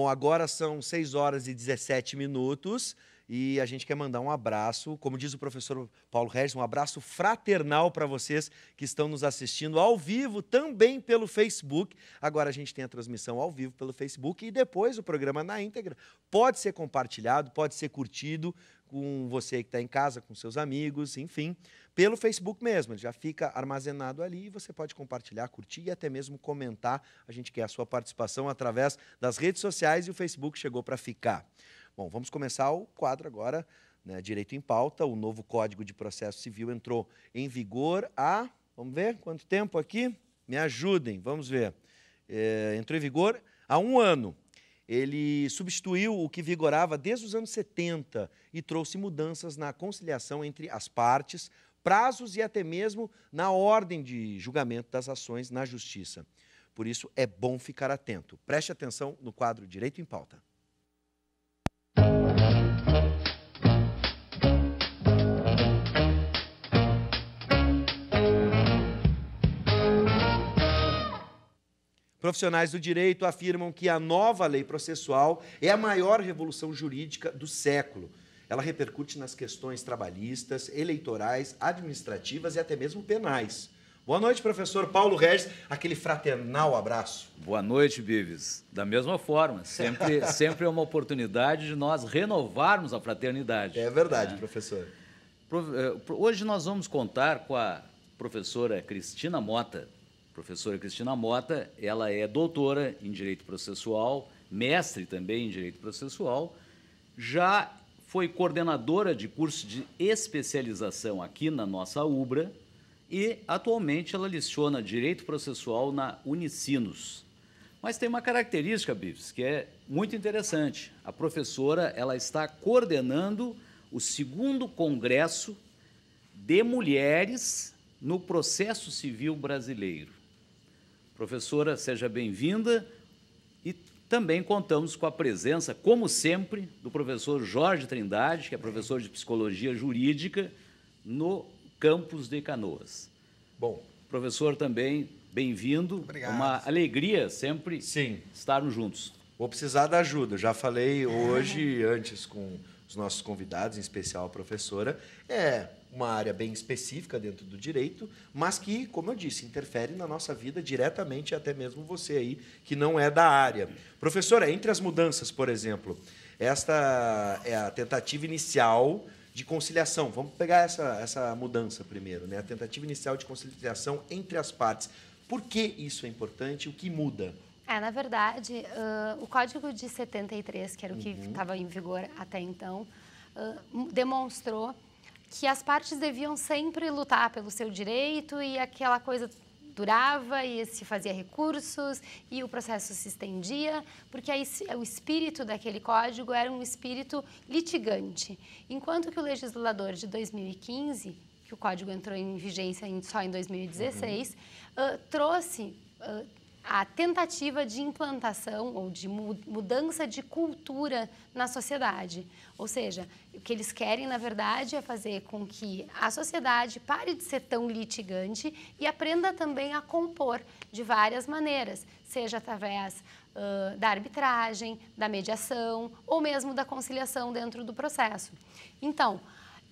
Bom, agora são 6 horas e 17 minutos e a gente quer mandar um abraço, como diz o professor Paulo Regis, um abraço fraternal para vocês que estão nos assistindo ao vivo, também pelo Facebook. Agora a gente tem a transmissão ao vivo pelo Facebook e depois o programa na íntegra pode ser compartilhado, pode ser curtido com você que está em casa, com seus amigos, enfim, pelo Facebook mesmo. Ele já fica armazenado ali e você pode compartilhar, curtir e até mesmo comentar. A gente quer a sua participação através das redes sociais e o Facebook chegou para ficar. Bom, vamos começar o quadro agora, né, Direito em Pauta. O novo Código de Processo Civil entrou em vigor há, vamos ver, quanto tempo aqui? Me ajudem, vamos ver. Entrou em vigor há 1 ano. Ele substituiu o que vigorava desde os anos 70 e trouxe mudanças na conciliação entre as partes, prazos e até mesmo na ordem de julgamento das ações na Justiça. Por isso, é bom ficar atento. Preste atenção no quadro Direito em Pauta. Profissionais do direito afirmam que a nova lei processual é a maior revolução jurídica do século. Ela repercute nas questões trabalhistas, eleitorais, administrativas e até mesmo penais. Boa noite, professor Paulo Regis. Aquele fraternal abraço. Boa noite, Bives. Da mesma forma, sempre é uma oportunidade de nós renovarmos a fraternidade. É verdade, professor. Hoje nós vamos contar com a professora Cristina Mota. Professora Cristina Mota, ela é doutora em Direito Processual, mestre também em Direito Processual, já foi coordenadora de curso de especialização aqui na nossa UBRA e, atualmente, ela leciona Direito Processual na Unicinos. Mas tem uma característica, Bives, que é muito interessante. A professora ela está coordenando o 2º Congresso de Mulheres no Processo Civil Brasileiro. Professora, seja bem-vinda e também contamos com a presença, como sempre, do professor Jorge Trindade, que é professor de Psicologia Jurídica no campus de Canoas. Bom, professor também, bem-vindo. Obrigado. É uma alegria sempre Sim. estarmos juntos. Vou precisar da ajuda. Eu já falei hoje, antes, com os nossos convidados, em especial a professora. É uma área bem específica dentro do direito, mas que, como eu disse, interfere na nossa vida diretamente, até mesmo você aí, que não é da área. Professora, entre as mudanças, por exemplo, esta é a tentativa inicial de conciliação. Vamos pegar essa mudança primeiro, né? A tentativa inicial de conciliação entre as partes. Por que isso é importante? O que muda? Na verdade, o Código de 73, que era o que estava em vigor até então, demonstrou que as partes deviam sempre lutar pelo seu direito e aquela coisa durava e se fazia recursos e o processo se estendia, porque aí o espírito daquele código era um espírito litigante. Enquanto que o legislador de 2015, que o código entrou em vigência só em 2016, trouxe a tentativa de implantação ou de mudança de cultura na sociedade. Ou seja, o que eles querem, na verdade, é fazer com que a sociedade pare de ser tão litigante e aprenda também a compor de várias maneiras, seja através da arbitragem, da mediação ou mesmo da conciliação dentro do processo. Então,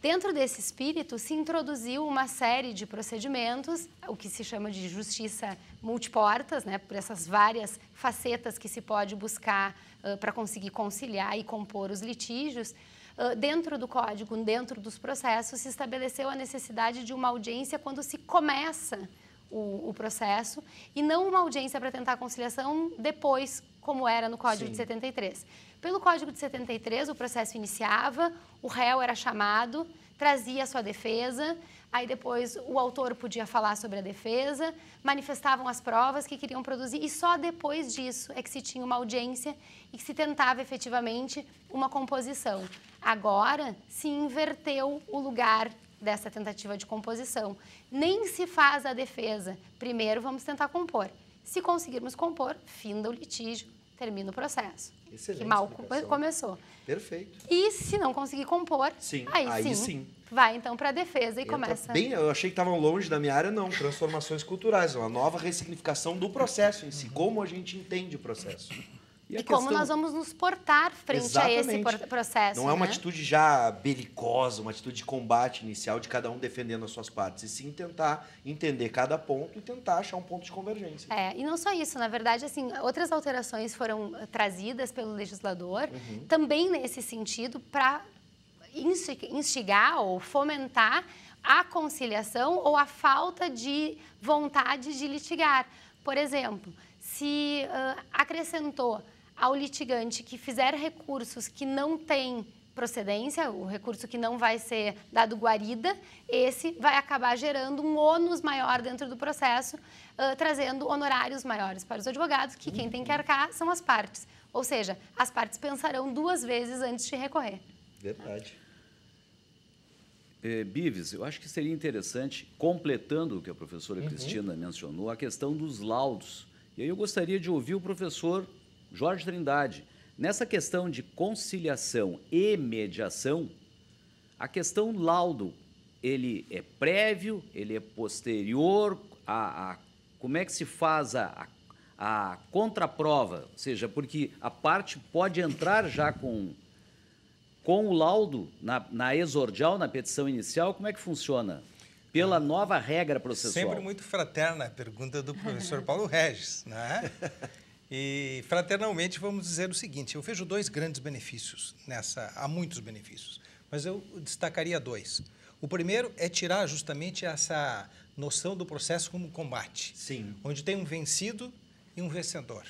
dentro desse espírito, se introduziu uma série de procedimentos, o que se chama de justiça multiportas, né, por essas várias facetas que se pode buscar para conseguir conciliar e compor os litígios. Dentro do código, dentro dos processos, se estabeleceu a necessidade de uma audiência quando se começa o processo e não uma audiência para tentar a conciliação depois, como era no Código de 73. Pelo Código de 73, o processo iniciava, o réu era chamado, trazia a sua defesa, aí depois o autor podia falar sobre a defesa, manifestavam as provas que queriam produzir e só depois disso é que se tinha uma audiência e que se tentava efetivamente uma composição. Agora se inverteu o lugar dessa tentativa de composição. Nem se faz a defesa. Primeiro vamos tentar compor. Se conseguirmos compor, finda o litígio, termina o processo. Excelente que mal explicação. começou. Perfeito. E se não conseguir compor, aí sim, vai então para a defesa e começa... Bem, eu achei que estavam longe da minha área, não. Transformações culturais, uma nova ressignificação do processo em si, como a gente entende o processo. E como nós vamos nos portar frente a esse processo. Não é uma atitude já belicosa, uma atitude de combate inicial de cada um defendendo as suas partes, e sim tentar entender cada ponto e tentar achar um ponto de convergência. E não só isso, na verdade, assim, outras alterações foram trazidas pelo legislador, também nesse sentido, para instigar ou fomentar a conciliação ou a falta de vontade de litigar. Por exemplo, se acrescentou ao litigante que fizer recursos que não têm procedência, o recurso que não vai ser dado guarida, esse vai acabar gerando um ônus maior dentro do processo, trazendo honorários maiores para os advogados, que quem tem que arcar são as partes. Ou seja, as partes pensarão 2 vezes antes de recorrer. Verdade. Bives, eu acho que seria interessante, completando o que a professora Cristina mencionou, a questão dos laudos. E aí eu gostaria de ouvir o professor Jorge Trindade. Nessa questão de conciliação e mediação, a questão laudo, ele é prévio, ele é posterior, como é que se faz a contraprova? Ou seja, porque a parte pode entrar já com o laudo na exordial, na petição inicial, como é que funciona? Pela nova regra processual. Sempre muito fraterna a pergunta do professor Paulo Regis, né? E, fraternalmente, vamos dizer o seguinte, eu vejo 2 grandes benefícios há muitos benefícios, mas eu destacaria 2. O primeiro é tirar justamente essa noção do processo como combate, Sim. onde tem um vencido e um vencedor.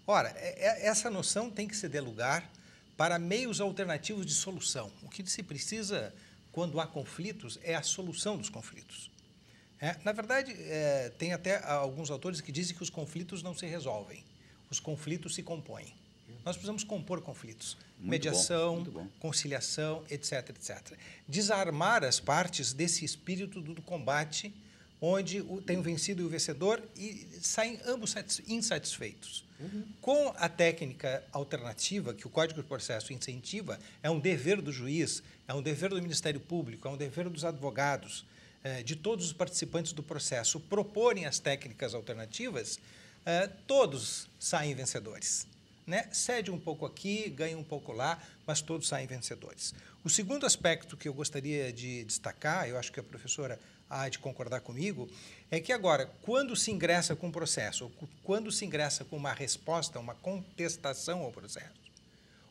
Ora, essa noção tem que ceder lugar para meios alternativos de solução. O que se precisa, quando há conflitos, é a solução dos conflitos. Na verdade, tem até alguns autores que dizem que os conflitos não se resolvem. Os conflitos se compõem. Nós precisamos compor conflitos. Mediação, conciliação, etc, etc. Desarmar as partes desse espírito do combate, onde tem o vencido e o vencedor e saem ambos insatisfeitos. Com a técnica alternativa que o Código de Processo incentiva, é um dever do juiz, é um dever do Ministério Público, é um dever dos advogados, de todos os participantes do processo proporem as técnicas alternativas, todos saem vencedores. Né? Cede um pouco aqui, ganha um pouco lá, mas todos saem vencedores. O segundo aspecto que eu gostaria de destacar, eu acho que a professora há de concordar comigo, é que agora, quando se ingressa com um processo, ou quando se ingressa com uma resposta, uma contestação ao processo,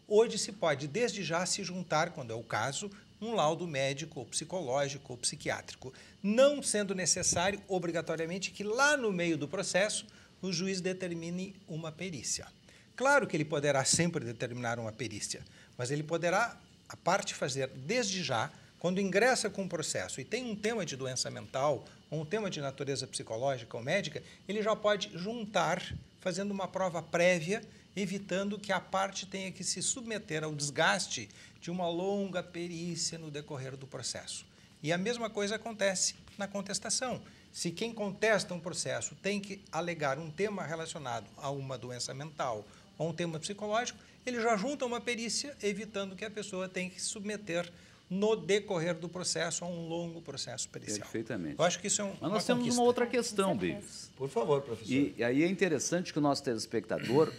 hoje se pode, desde já, se juntar, quando é o caso, um laudo médico, ou psicológico, ou psiquiátrico, não sendo necessário, obrigatoriamente, que lá no meio do processo, o juiz determine uma perícia. Claro que ele poderá sempre determinar uma perícia, mas ele poderá, a parte, fazer desde já, quando ingressa com um processo e tem um tema de doença mental ou um tema de natureza psicológica ou médica, ele já pode juntar, fazendo uma prova prévia, evitando que a parte tenha que se submeter ao desgaste de uma longa perícia no decorrer do processo. E a mesma coisa acontece na contestação. Se quem contesta um processo tem que alegar um tema relacionado a uma doença mental ou um tema psicológico, ele já junta uma perícia, evitando que a pessoa tenha que se submeter no decorrer do processo a um longo processo pericial. Perfeitamente. Eu acho que isso é Mas nós temos uma outra questão, Bives. Por favor, professor. E aí é interessante que o nosso telespectador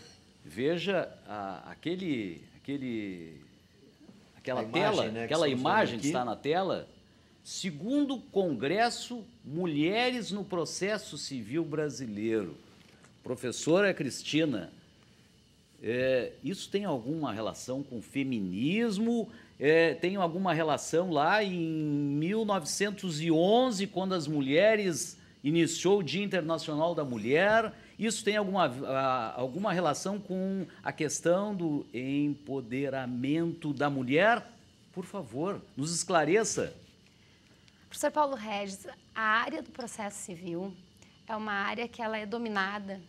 veja aquela tela, né, aquela imagem que está na tela. Segundo o Congresso Mulheres no Processo Civil Brasileiro. Professora Cristina, isso tem alguma relação com feminismo? Tem alguma relação lá em 1911, quando as mulheres iniciou o Dia Internacional da Mulher? Isso tem alguma relação com a questão do empoderamento da mulher? Por favor, nos esclareça. Professor Paulo Regis, a área do processo civil é uma área que ela é dominada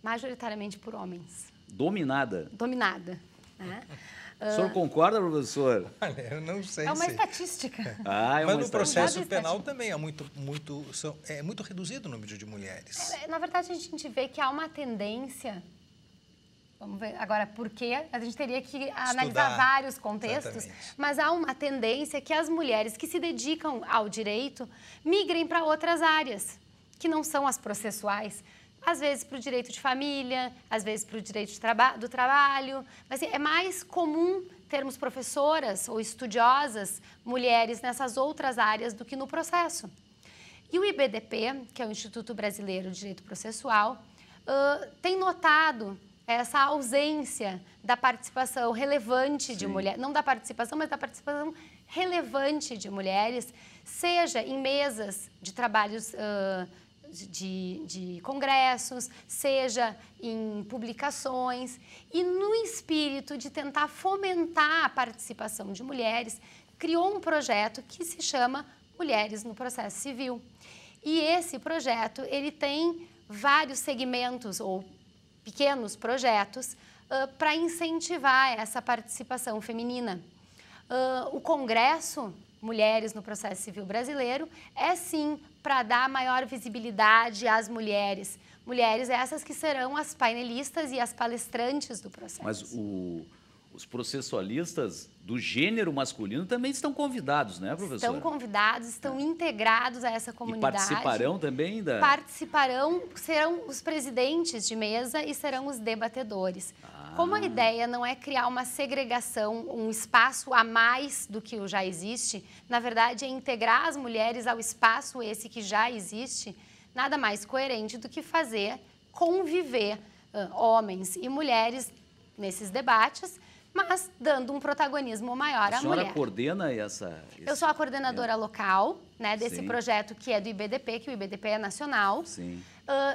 majoritariamente por homens. Dominada? Dominada. Né? O senhor concorda, professor? Olha, eu não sei É uma estatística. Mas no processo penal também é muito reduzido o número de mulheres. Na verdade, a gente vê que há uma tendência... Vamos ver agora por quê. A gente teria que analisar vários contextos, exatamente. Mas há uma tendência que as mulheres que se dedicam ao direito migrem para outras áreas, que não são as processuais. às vezes para o direito de família, às vezes para o direito do trabalho, mas é mais comum termos professoras ou estudiosas, mulheres nessas outras áreas do que no processo. E o IBDP, que é o Instituto Brasileiro de Direito Processual, tem notado essa ausência da participação relevante de mulheres, não da participação, mas da participação relevante de mulheres, seja em mesas de trabalhos de congressos, seja em publicações, e no espírito de tentar fomentar a participação de mulheres, criou um projeto que se chama Mulheres no Processo Civil. E esse projeto, ele tem vários segmentos ou pequenos projetos para incentivar essa participação feminina. O Congresso Mulheres no Processo Civil Brasileiro é sim para dar maior visibilidade às mulheres. Mulheres essas que serão as painelistas e as palestrantes do processo. Mas os processualistas do gênero masculino também estão convidados, né, professora? Estão convidados, estão integrados a essa comunidade. E participarão também da... Participarão, serão os presidentes de mesa e serão os debatedores. Como a ideia não é criar uma segregação, um espaço a mais do que o já existe, na verdade é integrar as mulheres ao espaço esse que já existe, nada mais coerente do que fazer conviver homens e mulheres nesses debates, mas dando um protagonismo maior à mulher. A senhora coordena essa... Eu sou a coordenadora local, né, desse Sim. projeto que é do IBDP, que o IBDP é nacional. Sim.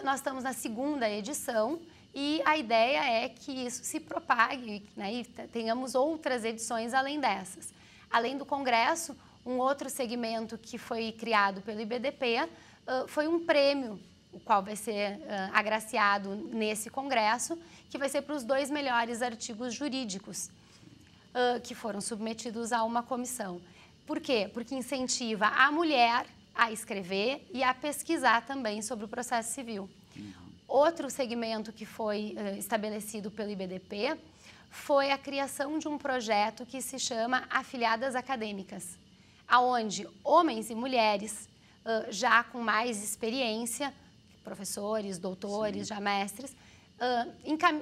Nós estamos na 2ª edição e a ideia é que isso se propague, né, e tenhamos outras edições além dessas. Além do congresso, um outro segmento que foi criado pelo IBDP foi um prêmio, o qual vai ser agraciado nesse congresso, que vai ser para os 2 melhores artigos jurídicos que foram submetidos a uma comissão. Por quê? Porque incentiva a mulher a escrever e a pesquisar também sobre o processo civil. Outro segmento que foi estabelecido pelo IBDP foi a criação de um projeto que se chama Afiliadas Acadêmicas, aonde homens e mulheres já com mais experiência, professores, doutores, já mestres,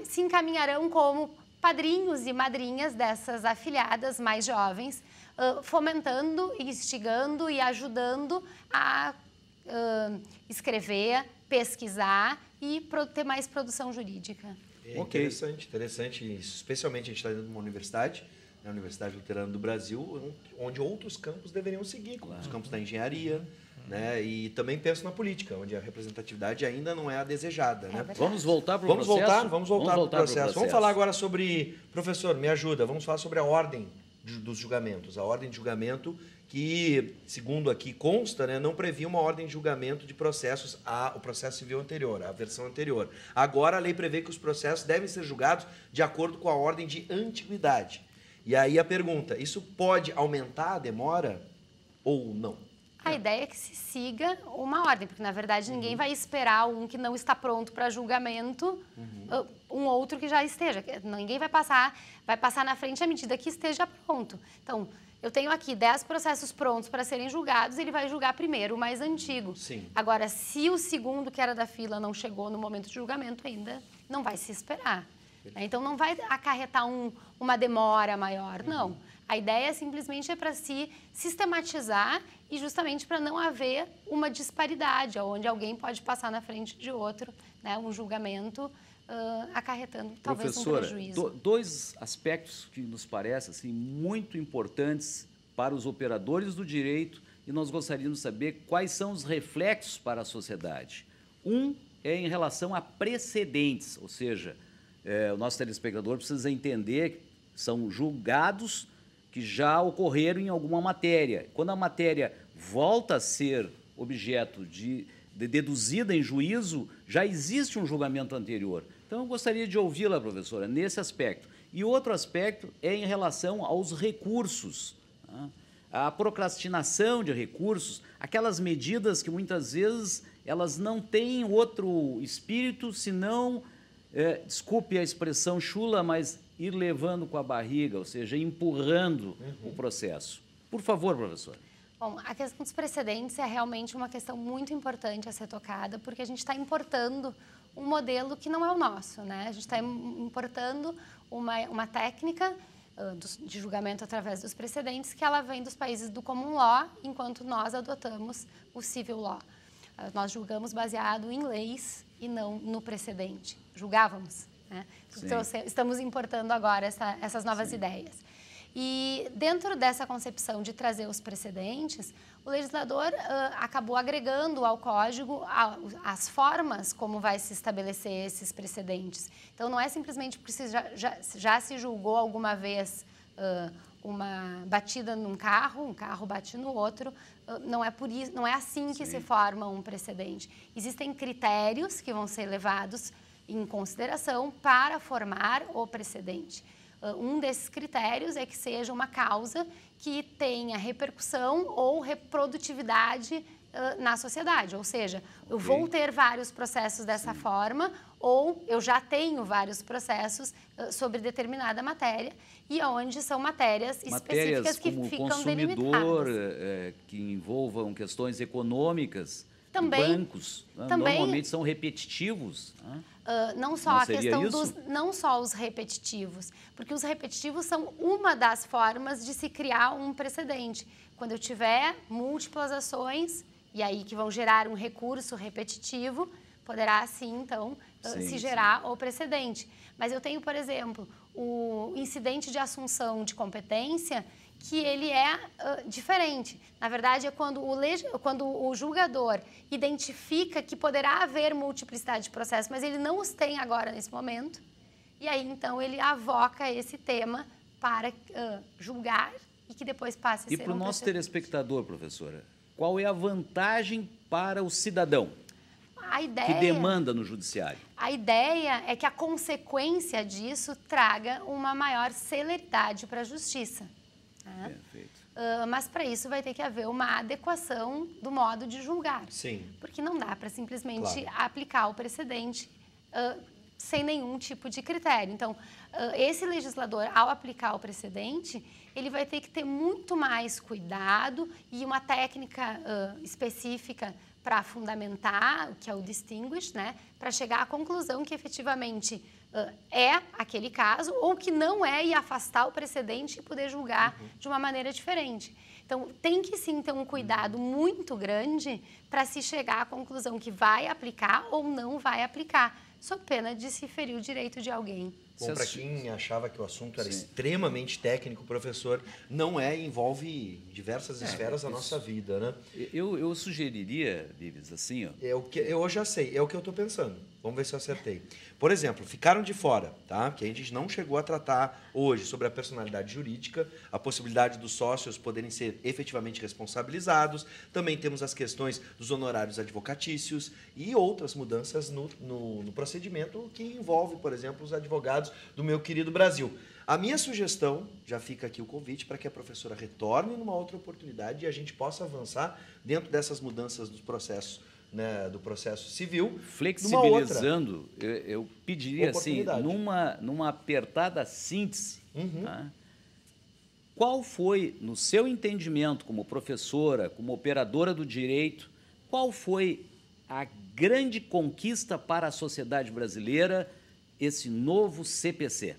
se encaminharão como padrinhos e madrinhas dessas afiliadas mais jovens, fomentando, instigando e ajudando a escrever, pesquisar e ter mais produção jurídica. É interessante isso. Especialmente a gente está dentro de uma universidade, né, a Universidade Luterana do Brasil, onde outros campos deveriam seguir, como os campos da engenharia, né, e também penso na política, onde a representatividade ainda não é a desejada. Né? Vamos voltar para o processo? Vamos voltar para o processo. Vamos falar agora sobre... Professor, me ajuda. Vamos falar sobre a ordem dos julgamentos. A ordem de julgamento que, segundo aqui consta, né, não previa uma ordem de julgamento de processos o processo civil anterior, a versão anterior. Agora a lei prevê que os processos devem ser julgados de acordo com a ordem de antiguidade. E aí a pergunta, isso pode aumentar a demora ou não? A ideia é que se siga uma ordem, porque, na verdade, ninguém vai esperar um que não está pronto para julgamento, um outro que já esteja. Ninguém vai passar na frente à medida que esteja pronto. Então, eu tenho aqui 10 processos prontos para serem julgados, ele vai julgar primeiro o mais antigo. Sim. Agora, se o segundo, que era da fila, não chegou no momento de julgamento ainda, não vai se esperar. Então, não vai acarretar uma demora maior, não. A ideia simplesmente é para se sistematizar e justamente para não haver uma disparidade, onde alguém pode passar na frente de outro, né, um julgamento acarretando talvez um prejuízo. Professora, 2 aspectos que nos parecem assim, muito importantes para os operadores do direito e nós gostaríamos de saber quais são os reflexos para a sociedade. Um é em relação a precedentes, ou seja, o nosso telespectador precisa entender que são julgados que já ocorreram em alguma matéria. Quando a matéria volta a ser objeto de deduzida em juízo, já existe um julgamento anterior. Então, eu gostaria de ouvi-la, professora, nesse aspecto. E outro aspecto é em relação aos recursos. Né? A procrastinação de recursos, aquelas medidas que muitas vezes elas não têm outro espírito, senão, desculpe a expressão chula, mas ir levando com a barriga, ou seja, empurrando o processo. Por favor, professor. Bom, a questão dos precedentes é realmente uma questão muito importante a ser tocada, porque a gente está importando um modelo que não é o nosso, né? A gente está importando uma técnica de julgamento através dos precedentes que ela vem dos países do common law, enquanto nós adotamos o civil law. Nós julgamos baseado em leis e não no precedente. Julgávamos, né? Então, estamos importando agora essas novas ideias. E dentro dessa concepção de trazer os precedentes, o legislador acabou agregando ao Código as formas como vai se estabelecer esses precedentes. Então, não é simplesmente porque já se julgou alguma vez uma batida num carro, um carro bate no outro, não é por isso, não é assim que se forma um precedente. Existem critérios que vão ser levados em consideração para formar o precedente. Um desses critérios é que seja uma causa que tenha repercussão ou reprodutividade na sociedade, ou seja, eu vou ter vários processos dessa forma ou eu já tenho vários processos sobre determinada matéria e onde são matérias específicas que como ficam consumidor, delimitadas. Que envolvam questões econômicas, também, bancos, normalmente são repetitivos, né? Não só a questão não só os repetitivos, porque os repetitivos são uma das formas de se criar um precedente. Quando eu tiver múltiplas ações, e aí que vão gerar um recurso repetitivo, poderá assim, então, se gerar o precedente. Mas eu tenho, por exemplo, o incidente de assunção de competência, que ele é diferente. Na verdade, é quando o julgador identifica que poderá haver multiplicidade de processos, mas ele não os tem agora nesse momento, e aí, então, ele avoca esse tema para julgar e que depois passe a ser E para o nosso telespectador, professora, qual é a vantagem para o cidadão que demanda no judiciário? A ideia é que a consequência disso traga uma maior celeridade para a justiça. Né? Perfeito. Mas para isso vai ter que haver uma adequação do modo de julgar. Sim. Porque não dá para simplesmente aplicar o precedente sem nenhum tipo de critério. Então, esse legislador, ao aplicar o precedente, ele vai ter que ter muito mais cuidado e uma técnica específica para fundamentar, que é o distinguish, né, para chegar à conclusão que efetivamente é aquele caso ou que não é e afastar o precedente e poder julgar de uma maneira diferente. Então, tem que sim ter um cuidado muito grande para se chegar à conclusão que vai aplicar ou não vai aplicar, sob pena de se ferir o direito de alguém. Bom, para quem achava que o assunto era extremamente técnico, professor, não envolve diversas esferas da nossa vida, né? Eu sugeriria, Vives, assim, ó. Eu já sei, é o que eu estou pensando. Vamos ver se eu acertei. Por exemplo, ficaram de fora, tá? Que a gente não chegou a tratar hoje sobre a personalidade jurídica, a possibilidade dos sócios poderem ser efetivamente responsabilizados. Também temos as questões dos honorários advocatícios e outras mudanças no procedimento que envolve, por exemplo, os advogados do meu querido Brasil. A minha sugestão, já fica aqui o convite para que a professora retorne numa outra oportunidade e a gente possa avançar dentro dessas mudanças dos processos, né, do processo civil. Flexibilizando, eu pediria assim, numa apertada síntese, tá? Qual foi, no seu entendimento como professora, como operadora do direito, qual foi a grande conquista para a sociedade brasileira, esse novo CPC?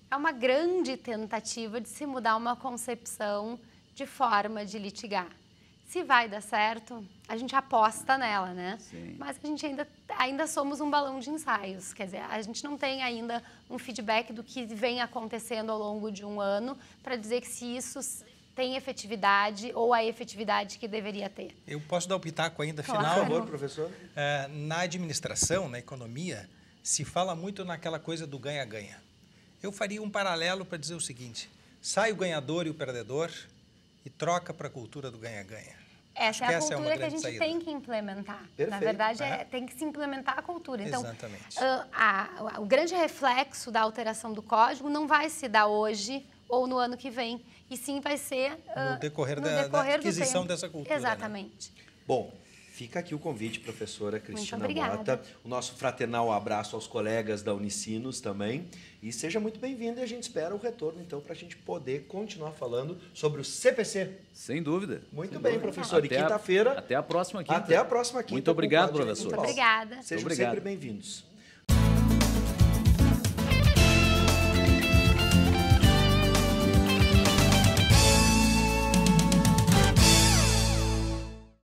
É uma grande tentativa de se mudar uma concepção de forma de litigar. Se vai dar certo, a gente aposta nela, né? Sim. Mas a gente ainda somos um balão de ensaios. Quer dizer, a gente não tem ainda um feedback do que vem acontecendo ao longo de um ano para dizer que se isso tem efetividade ou a efetividade que deveria ter. Eu posso dar o pitaco ainda Claro. final? Por favor, professor. Na administração, na economia, se fala muito naquela coisa do ganha-ganha. Eu faria um paralelo para dizer o seguinte: sai o ganhador e o perdedor e troca para a cultura do ganha-ganha. Essa é a cultura que a gente tem que implementar. Perfeito. Na verdade, tem que se implementar a cultura. Então, exatamente. O grande reflexo da alteração do código não vai se dar hoje ou no ano que vem, e sim vai ser No decorrer da aquisição dessa cultura. Exatamente. Bom, Fica aqui o convite, professora Cristina obrigada. Mota. O nosso fraternal abraço aos colegas da Unicinos também. E seja muito bem-vindo e a gente espera o retorno, então, para a gente poder continuar falando sobre o CPC. Sem dúvida. Muito sem bem, dúvida. professor. E quinta-feira... Até a próxima quinta. Até a próxima quinta. Muito obrigado, com o Código professor. Muito obrigada. Sejam Muito obrigado. sempre bem-vindos.